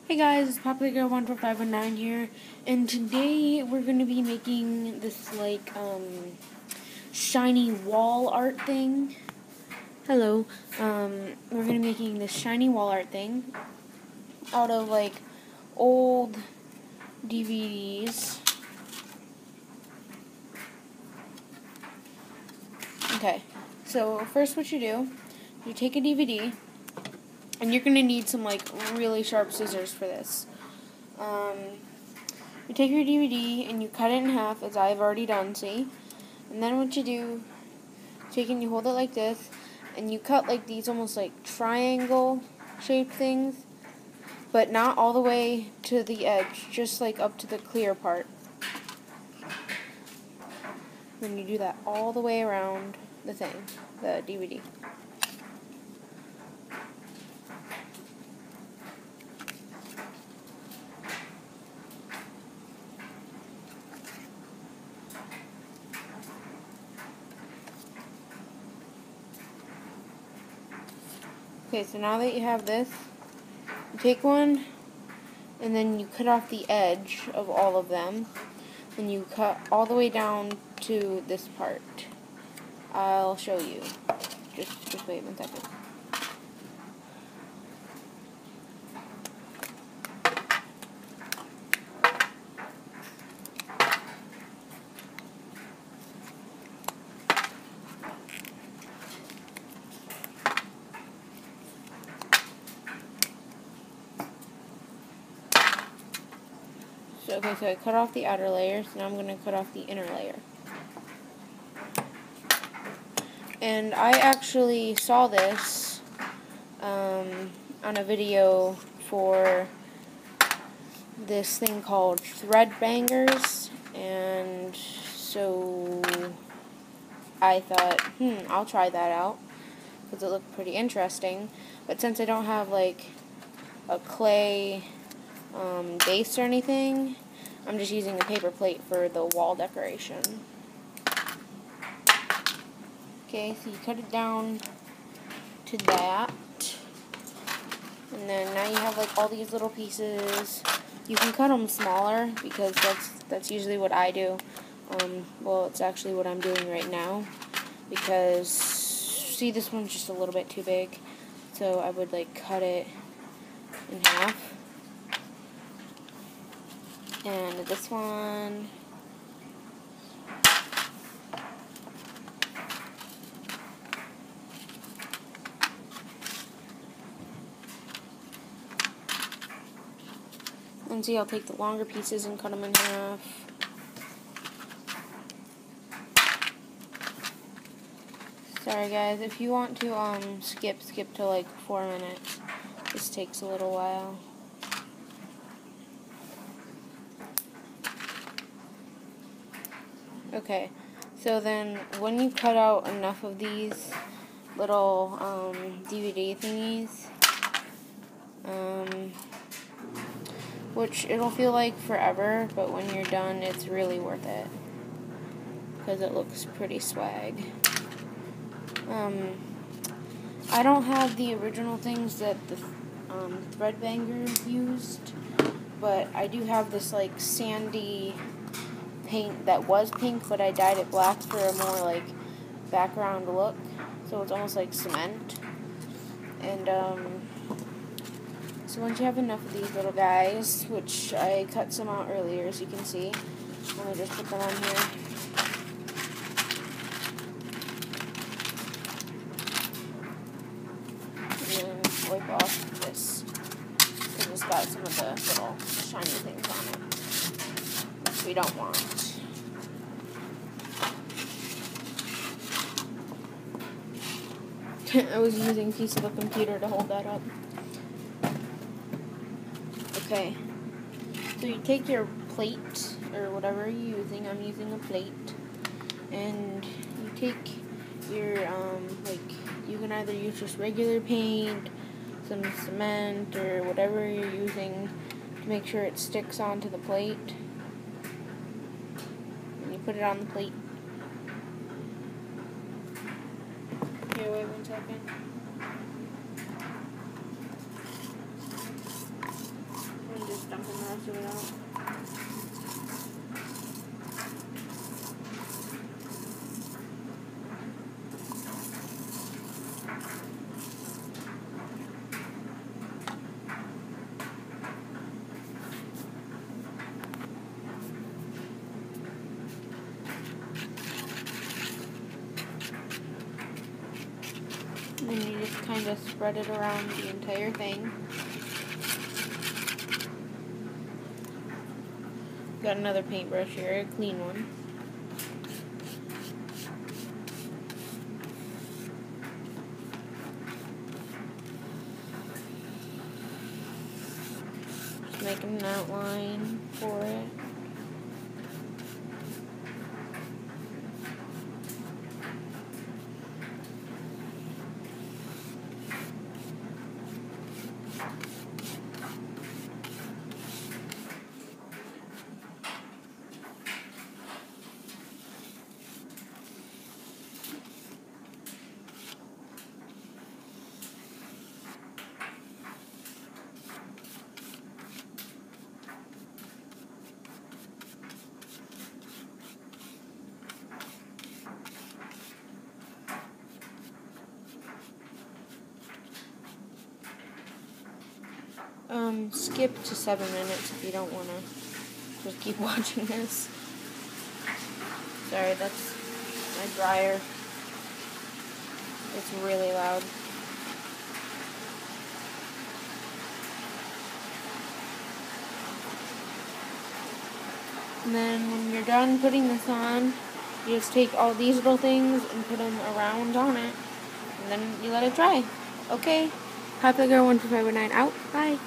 Hey guys, it's PopularGirl14519 here, and today we're going to be making this, shiny wall art thing. Hello. We're going to be making this shiny wall art thing out of, old DVDs. Okay, so first what you do, you take a DVD, and you're going to need some, really sharp scissors for this. You take your DVD and you cut it in half, as I've already done, see? And then what you do, take it and you hold it like this, and you cut these almost triangle shaped things, but not all the way to the edge, just up to the clear part. Then you do that all the way around the thing, the DVD. Okay, so now that you have this, you take one, and then you cut off the edge of all of them, and you cut all the way down to this part. I'll show you. Just wait 1 second. So I cut off the outer layer, so now I'm going to cut off the inner layer. And I actually saw this on a video for this thing called thredbangers, and so I thought, I'll try that out, because it looked pretty interesting. But since I don't have a clay base or anything, I'm just using a paper plate for the wall decoration. Okay, so you cut it down to that, and then now you have all these little pieces. You can cut them smaller, because that's usually what I do. Well, it's actually what I'm doing right now, because see, this one's just a little bit too big, so I would cut it in half. And this one, and see, I'll take the longer pieces and cut them in half. Sorry guys, if you want to skip to 4 minutes. This takes a little while. Okay, so then when you cut out enough of these little DVD thingies, which it'll feel like forever, but when you're done, it's really worth it, because it looks pretty swag. I don't have the original things that the thredbanger used, but I do have this sandy paint that was pink, but I dyed it black for a more background look, so it's almost like cement. And so once you have enough of these little guys, which I cut some out earlier, as you can see, let me just put them on here. And then wipe off this, because it's got some of the little shiny things on it, which we don't want. I was using a piece of a computer to hold that up. Okay, so you take your plate, or whatever you're using, I'm using a plate, and you take your, you can either use just regular paint, some cement, or whatever you're using to make sure it sticks onto the plate, and you put it on the plate. Here, wait 1 second. most of it out. And then you just kind of spread it around the entire thing. Got another paintbrush here, a clean one. Just making an outline for it. Skip to 7 minutes if you don't want to just keep watching this. Sorry, that's my dryer. It's really loud. And then when you're done putting this on, you just take all these little things and put them around on it. And then you let it dry. Okay. Happy Girl 1259 out. Bye.